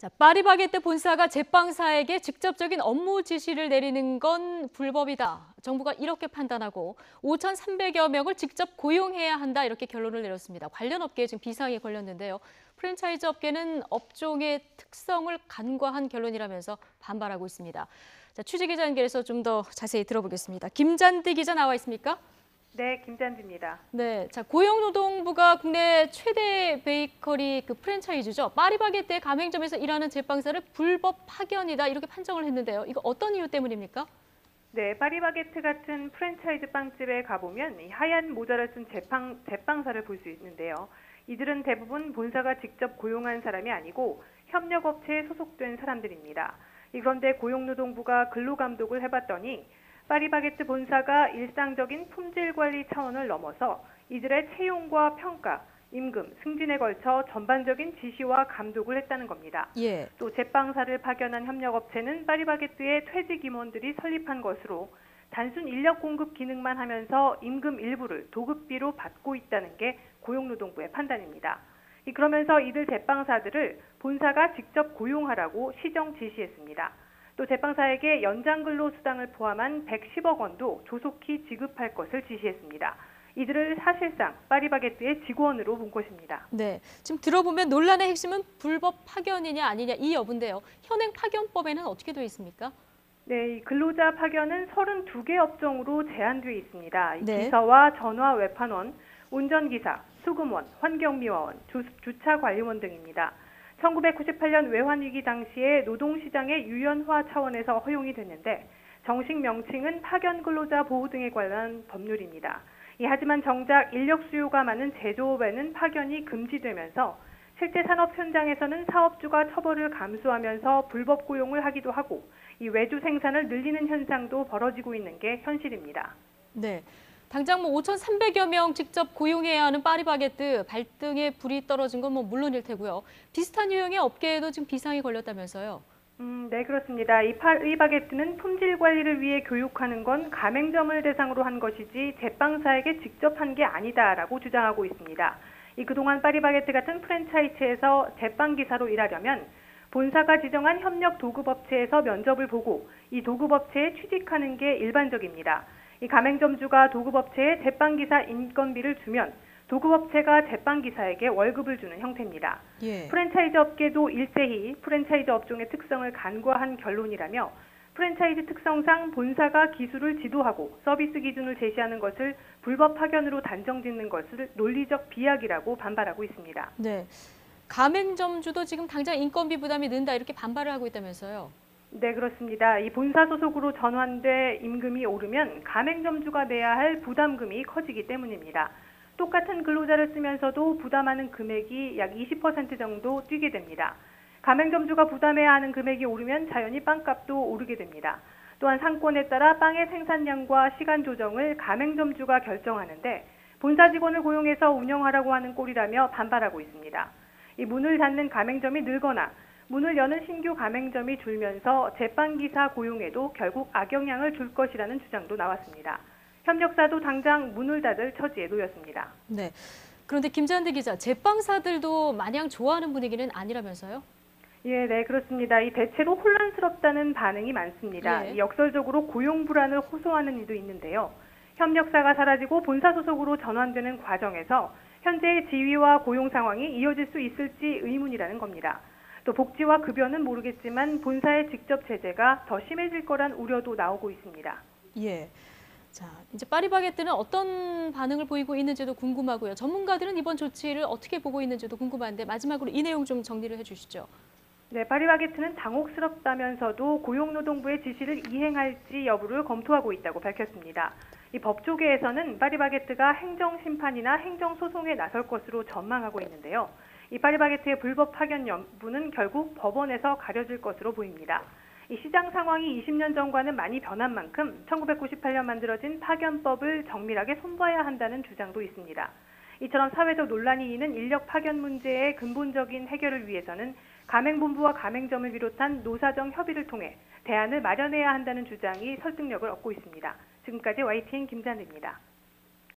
자, 파리바게뜨 본사가 제빵사에게 직접적인 업무 지시를 내리는 건 불법이다. 정부가 이렇게 판단하고 5,300여 명을 직접 고용해야 한다 이렇게 결론을 내렸습니다. 관련 업계에 지금 비상이 걸렸는데요. 프랜차이즈 업계는 업종의 특성을 간과한 결론이라면서 반발하고 있습니다. 자, 취재기자 연결해서 좀 더 자세히 들어보겠습니다. 김잔디 기자 나와 있습니까? 네, 김잔디입니다. 네, 자 고용노동부가 국내 최대 베이커리 프랜차이즈죠. 파리바게뜨의 가맹점에서 일하는 제빵사를 불법 파견이다 이렇게 판정을 했는데요. 이거 어떤 이유 때문입니까? 네, 파리바게뜨 같은 프랜차이즈 빵집에 가보면 이 하얀 모자를 쓴 제빵사를 볼 수 있는데요. 이들은 대부분 본사가 직접 고용한 사람이 아니고 협력업체에 소속된 사람들입니다. 그런데 고용노동부가 근로감독을 해봤더니 파리바게뜨 본사가 일상적인 품질 관리 차원을 넘어서 이들의 채용과 평가, 임금, 승진에 걸쳐 전반적인 지시와 감독을 했다는 겁니다. 예. 또 제빵사를 파견한 협력업체는 파리바게뜨의 퇴직 임원들이 설립한 것으로 단순 인력 공급 기능만 하면서 임금 일부를 도급비로 받고 있다는 게 고용노동부의 판단입니다. 그러면서 이들 제빵사들을 본사가 직접 고용하라고 시정 지시했습니다. 또 제빵사에게 연장근로수당을 포함한 110억 원도 조속히 지급할 것을 지시했습니다. 이들을 사실상 파리바게뜨의 직원으로 본 것입니다. 네, 지금 들어보면 논란의 핵심은 불법 파견이냐 아니냐 이 여부인데요. 현행 파견법에는 어떻게 되어 있습니까? 네, 이 근로자 파견은 32개 업종으로 제한되어 있습니다. 네. 기사와 전화 외판원, 운전기사, 수금원, 환경미화원, 주차관리원 등입니다. 1998년 외환위기 당시에 노동시장의 유연화 차원에서 허용이 됐는데 정식 명칭은 파견근로자 보호 등에 관한 법률입니다. 하지만 정작 인력 수요가 많은 제조업에는 파견이 금지되면서 실제 산업 현장에서는 사업주가 처벌을 감수하면서 불법 고용을 하기도 하고 이 외주 생산을 늘리는 현상도 벌어지고 있는 게 현실입니다. 네. 당장 5,300여 명 직접 고용해야 하는 파리바게뜨 발등에 불이 떨어진 건 물론일 테고요. 비슷한 유형의 업계에도 지금 비상이 걸렸다면서요. 네, 그렇습니다. 이 파리바게뜨는 품질 관리를 위해 교육하는 건 가맹점을 대상으로 한 것이지 제빵사에게 직접 한 게 아니다라고 주장하고 있습니다. 그동안 파리바게뜨 같은 프랜차이즈에서 제빵기사로 일하려면 본사가 지정한 협력 도급업체에서 면접을 보고 이 도급업체에 취직하는 게 일반적입니다. 이 가맹점주가 도급업체에 제빵기사 인건비를 주면 도급업체가 제빵기사에게 월급을 주는 형태입니다. 예. 프랜차이즈 업계도 일제히 프랜차이즈 업종의 특성을 간과한 결론이라며 프랜차이즈 특성상 본사가 기술을 지도하고 서비스 기준을 제시하는 것을 불법 파견으로 단정짓는 것을 논리적 비약이라고 반발하고 있습니다. 네, 가맹점주도 지금 당장 인건비 부담이 는다 이렇게 반발을 하고 있다면서요. 네, 그렇습니다. 이 본사 소속으로 전환돼 임금이 오르면 가맹점주가 내야 할 부담금이 커지기 때문입니다. 똑같은 근로자를 쓰면서도 부담하는 금액이 약 20% 정도 뛰게 됩니다. 가맹점주가 부담해야 하는 금액이 오르면 자연히 빵값도 오르게 됩니다. 또한 상권에 따라 빵의 생산량과 시간 조정을 가맹점주가 결정하는데 본사 직원을 고용해서 운영하라고 하는 꼴이라며 반발하고 있습니다. 이 문을 닫는 가맹점이 늘거나 문을 여는 신규 가맹점이 줄면서 제빵기사 고용에도 결국 악영향을 줄 것이라는 주장도 나왔습니다. 협력사도 당장 문을 닫을 처지에 놓였습니다. 네. 그런데 김잔디 기자, 제빵사들도 마냥 좋아하는 분위기는 아니라면서요? 예, 네, 그렇습니다. 대체로 혼란스럽다는 반응이 많습니다. 예. 역설적으로 고용 불안을 호소하는 이도 있는데요. 협력사가 사라지고 본사 소속으로 전환되는 과정에서 현재의 지위와 고용 상황이 이어질 수 있을지 의문이라는 겁니다. 또 복지와 급여는 모르겠지만 본사의 직접 제재가 더 심해질 거란 우려도 나오고 있습니다. 예. 자, 이제 파리바게뜨는 어떤 반응을 보이고 있는지도 궁금하고요. 전문가들은 이번 조치를 어떻게 보고 있는지도 궁금한데 마지막으로 이 내용 좀 정리를 해주시죠. 네, 파리바게뜨는 당혹스럽다면서도 고용노동부의 지시를 이행할지 여부를 검토하고 있다고 밝혔습니다. 이 법조계에서는 파리바게뜨가 행정심판이나 행정소송에 나설 것으로 전망하고 있는데요. 이 파리바게뜨의 불법 파견 여부는 결국 법원에서 가려질 것으로 보입니다. 이 시장 상황이 20년 전과는 많이 변한 만큼 1998년 만들어진 파견법을 정밀하게 손봐야 한다는 주장도 있습니다. 이처럼 사회적 논란이 있는 인력 파견 문제의 근본적인 해결을 위해서는 가맹본부와 가맹점을 비롯한 노사정 협의를 통해 대안을 마련해야 한다는 주장이 설득력을 얻고 있습니다. 지금까지 YTN 김잔디입니다.